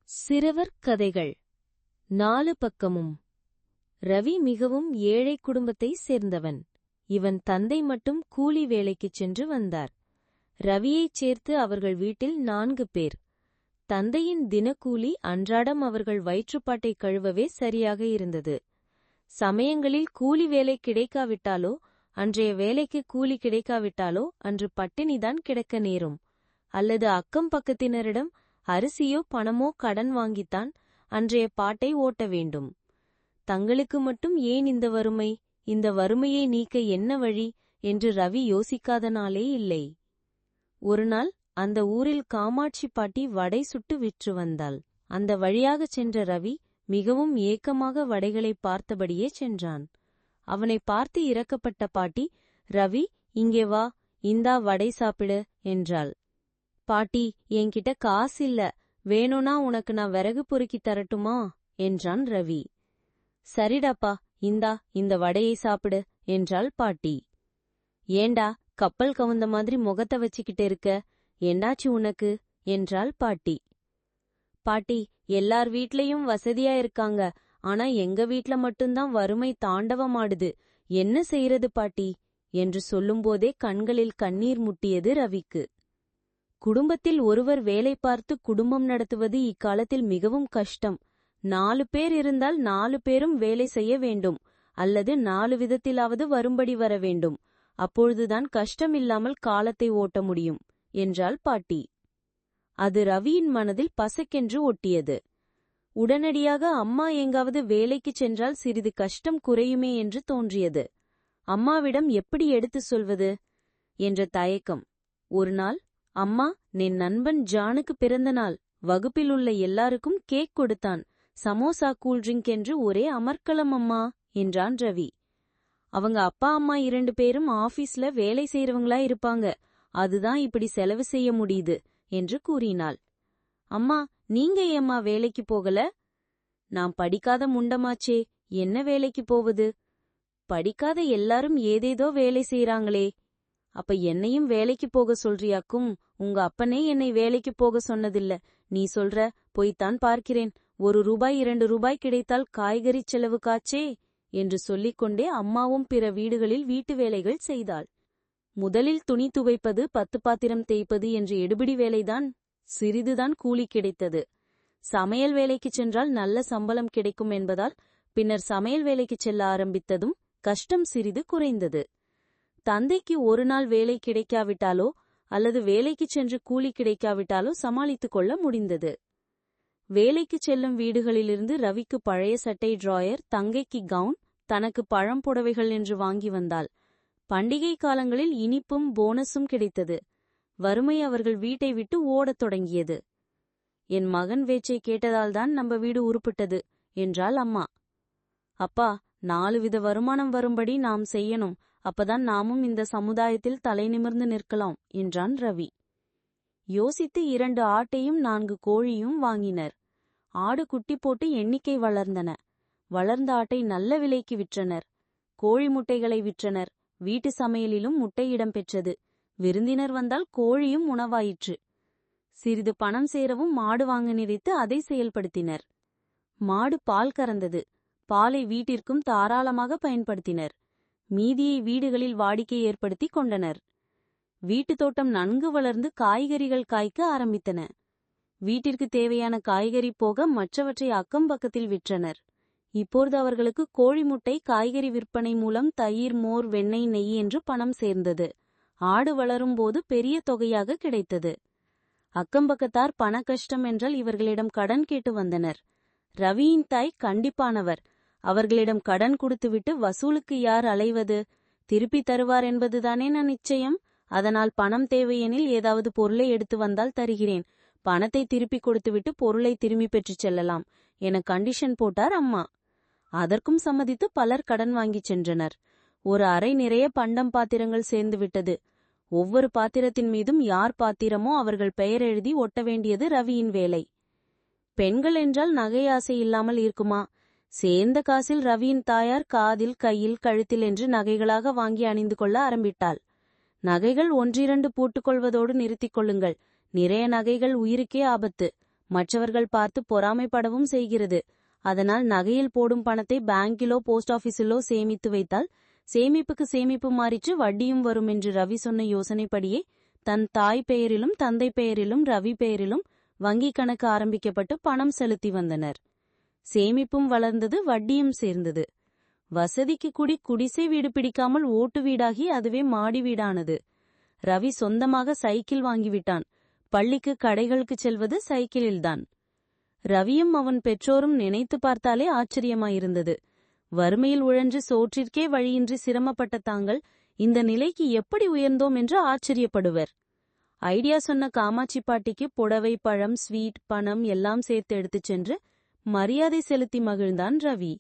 சிறுவர் கதைகள். 4 பக்கமும். ரவி மிகவும் ஏழை குடும்பத்தைச் சேர்ந்தவன். இவன் தந்தை மட்டும் கூலி வேலைக்குச் சென்று வந்தார். ரவியைச் சேர்த்து அவர்கள் வீட்டில் 4 பேர். தந்தையின் தினக்கூலி அன்றாடம் அவர்கள் வயிற்றுப்பாட்டை கழுவவே சரியாக இருந்தது. சமயங்களில் கூலி வேலை கிடைக்காவிட்டாலோ, அன்றைய வேலைக்கு கூலி கிடைக்காவிட்டாலோ அன்று பட்டினிதான் கிடக்க நேரும். அல்லது அக்கம் பக்கத்தினரிடம் அரிசியோ பணமோ கடன் வாங்கித்தான் அன்றைய பாட்டை ஓட்ட வேண்டும். தங்களுக்கு மட்டும் ஏன் இந்த வறுமை, இந்த வறுமையை நீக்க என்ன வழி என்று ரவி யோசிக்காத நாளே இல்லை. ஒருநாள் அந்த ஊரில் காமாட்சி பாட்டி வடை சுட்டு விற்று வந்தாள். அந்த வழியாகச் சென்ற ரவி மிகவும் ஏக்கமாக வடைகளை பார்த்தபடியே சென்றான். அவனை பார்த்து இரக்கப்பட்ட பாட்டி, "ரவி, இங்கே வா, இந்தா வடை சாப்பிடு" என்றாள். "பாட்டி, என்கிட்ட காசில்ல, வேணும்னா உனக்கு நான் விறகு பொறுக்கி தரட்டுமா?" என்றான் ரவி. "சரிடாப்பா, இந்தா இந்த வடையை சாப்பிடு" என்றாள் பாட்டி. "ஏண்டா கப்பல் கவுந்த மாதிரி முகத்தை வச்சுக்கிட்டு இருக்க, என்னாச்சு உனக்கு?" என்றாள் பாட்டி. "பாட்டி, எல்லார் வீட்லயும் வசதியா இருக்காங்க, ஆனா எங்க வீட்ல மட்டும்தான் வறுமை தாண்டவமாடுது, என்ன செய்யறது பாட்டி?" என்று சொல்லும்போதே கண்களில் கண்ணீர் முட்டியது ரவிக்கு. குடும்பத்தில் ஒருவர் வேலை பார்த்து குடும்பம் நடத்துவது இக்காலத்தில் மிகவும் கஷ்டம். 4 பேர் இருந்தால் 4 பேரும் வேலை செய்ய வேண்டும், அல்லது 4 விதத்திலாவது வரும்படி வர வேண்டும். அப்பொழுதுதான் கஷ்டமில்லாமல் காலத்தை ஓட்ட முடியும் என்றாள் பாட்டி. அது ரவியின் மனதில் பசக்கென்று ஒட்டியது. உடனடியாக அம்மா எங்காவது வேலைக்குச் சென்றால் சிறிது கஷ்டம் குறையுமே என்று தோன்றியது. அம்மாவிடம் எப்படி எடுத்துச் சொல்வது என்ற தயக்கம். ஒருநாள், "அம்மா, என் நண்பன் ஜானுக்கு பிறந்த நாள், வகுப்பில் உள்ள எல்லாருக்கும் கேக் கொடுத்தான், சமோசா கூல்ட்ரிங்க் என்று ஒரே அமர்க்களம் அம்மா" என்றான் ரவி. "அவங்க அப்பா அம்மா 2 பேரும் ஆபீஸ்ல வேலை செய்யறவங்களா இருப்பாங்க, அதுதான் இப்படி செலவு செய்ய முடியுது" என்று கூறினாள். "அம்மா, நீங்க ஏம்மா வேலைக்கு போகல?" "நான் படிக்காத முண்டமாச்சே, என்ன வேலைக்கு போவது?" "படிக்காத எல்லாரும் ஏதேதோ வேலை செய்யறாங்களே." "அப்ப என்னையும் வேலைக்கு போக சொல்றியாக்கும்? உங்க அப்பனே என்னை வேலைக்கு போக சொன்னதில்ல, நீ சொல்ற, போய்த்தான் பார்க்கிறேன். 1 ரூபாய் 2 ரூபாய் கிடைத்தால் காய்கறி செலவு காச்சே" என்று சொல்லிக்கொண்டே அம்மாவும் பிற வீடுகளில் வீட்டு வேலைகள் செய்தாள். முதலில் துணி துவைப்பது, 10 பாத்திரம் தேய்ப்பது என்ற எடுபிடி வேலைதான். சிறிதுதான் கூலி கிடைத்தது. சமையல் வேலைக்குச் சென்றால் நல்ல சம்பளம் கிடைக்கும் என்பதால் பின்னர் சமையல் வேலைக்குச் செல்ல ஆரம்பித்ததும் கஷ்டம் சிறிது குறைந்தது. தந்தைக்கு ஒரு நாள் வேலை கிடைக்காவிட்டாலோ அல்லது வேலைக்குச் சென்று கூலி கிடைக்காவிட்டாலோ சமாளித்துக் கொள்ள முடிந்தது. வேலைக்குச் செல்லும் வீடுகளிலிருந்து ரவிக்கு பழைய சட்டை டிராயர், தங்கைக்கு கவுன், தனக்கு பழம் புடவைகள் என்று வாங்கி வந்தாள். பண்டிகை காலங்களில் இனிப்பும் போனஸும் கிடைத்தது. வறுமை அவர்கள் வீட்டை விட்டு ஓடத் தொடங்கியது. "என் மகன் வேச்சை கேட்டதால்தான் நம்ம வீடு உருப்பிட்டது" என்றாள் அம்மா. "அப்பா, 4 வித வருமானம் வரும்படி நாம் செய்யணும், அப்பதான் நாமும் இந்த சமுதாயத்தில் தலை நிமிர்ந்து நிற்கலாம்" என்றான் ரவி. யோசித்து 2 ஆட்டையும் 4 கோழியும் வாங்கினர். ஆடு குட்டி போட்டு எண்ணிக்கை வளர்ந்தன. வளர்ந்த ஆட்டை நல்ல விலைக்கு விற்றனர். கோழி முட்டைகளை விற்றனர். வீட்டு சமையலிலும் முட்டை இடம் பெற்றது. விருந்தினர் வந்தால் கோழியும் உணவாயிற்று. சிறிது பணம் சேரவும் மாடு வாங்க நினைத்து அதை செயல்படுத்தினர். மாடு பால் கறந்தது. பாலை வீட்டிற்கும் தாராளமாக பயன்படுத்தினர். மீதியை வீடுகளில் வாடிக்கை ஏற்படுத்தி கொண்டனர். வீட்டுத் தோட்டம் நன்கு வளர்ந்து காய்கறிகள் காய்க்க ஆரம்பித்தன. வீட்டிற்கு தேவையான காய்கறி போக மற்றவற்றை அக்கம் பக்கத்தில் விற்றனர். இப்போது அவர்களுக்கு கோழி முட்டை, காய்கறி விற்பனை மூலம் தயிர், மோர், வெண்ணெய், நெய் என்று பணம் சேர்ந்தது. ஆடு வளரும் போது பெரிய தொகையாக கிடைத்தது. அக்கம்பக்கத்தார் பண கஷ்டம் என்றால் இவர்களிடம் கடன் கேட்டு வந்தனர். ரவியின் தாய் கண்டிப்பானவர். அவர்களிடம் கடன் கொடுத்துவிட்டு வசூலுக்கு யார் அலைவது? திருப்பி தருவார் என்பதுதானே நான் நிச்சயம். அதனால் பணம் தேவையெனில் ஏதாவது பொருளை எடுத்து வந்தால் தருகிறேன், பணத்தை திருப்பி கொடுத்துவிட்டு பொருளை திரும்பி பெற்றுச் செல்லலாம் என கண்டிஷன் போட்டார் அம்மா. அதற்கும் சம்மதித்து பலர் கடன் வாங்கிச் சென்றனர். ஒரு அறை நிறைய பண்டம் பாத்திரங்கள் சேர்ந்து விட்டது. ஒவ்வொரு பாத்திரத்தின் மீதும் யார் பாத்திரமோ அவர்கள் பெயர் எழுதி ஒட்ட வேண்டியது ரவியின் வேலை. பெண்கள் என்றால் நகை ஆசை இல்லாமல் இருக்குமா? சேர்ந்த காசில் ரவியின் தாயார் காதில், கையில், கழுத்தில் என்று நகைகளாக வாங்கி அணிந்து கொள்ள ஆரம்பித்தாள். நகைகள் 1-2 போட்டுக்கொள்வதோடு நிறுத்திக் கொள்ளுங்கள், நிறைய நகைகள் உயிருக்கே ஆபத்து. மற்றவர்கள் பார்த்து பொறாமைப்படவும் செய்கிறது. அதனால் நகையில் போடும் பணத்தை பேங்கிலோ போஸ்ட் ஆபீஸிலோ சேமித்து வைத்தால் சேமிப்புக்கு சேமிப்பு மாறிற்று, வட்டியும் வரும் என்று ரவி சொன்ன யோசனைப்படியே தன் தாய் பெயரிலும் தந்தை பெயரிலும் ரவி பெயரிலும் வங்கி கணக்கு ஆரம்பிக்கப்பட்டு பணம் செலுத்தி வந்தனர். சேமிப்பும் வளர்ந்தது, வட்டியும் சேர்ந்தது. வசதிக்கு கூடி குடிசை வீடு பிடிக்காமல் ஓட்டு வீடாகி அதுவே மாடி வீடானது. ரவி சொந்தமாக சைக்கிள் வாங்கிவிட்டான். பள்ளிக்கு கடைகளுக்கு செல்வது சைக்கிளில்தான். ரவியும் அவன் பெற்றோரும் நினைத்து பார்த்தாலே ஆச்சரியமாயிருந்தது. வறுமையில் உழன்று சோற்றிற்கே வழியின்றி சிரமப்பட்ட தாங்கள் இந்த நிலைக்கு எப்படி உயர்ந்தோம் என்று ஆச்சரியப்படுவர். ஐடியா சொன்ன காமாட்சி பாட்டிக்கு புடவை, பழம், ஸ்வீட், பணம் எல்லாம் சேர்த்து எடுத்துச் சென்று மரியாதை செலுத்தி மகிழ்ந்தான் ரவி.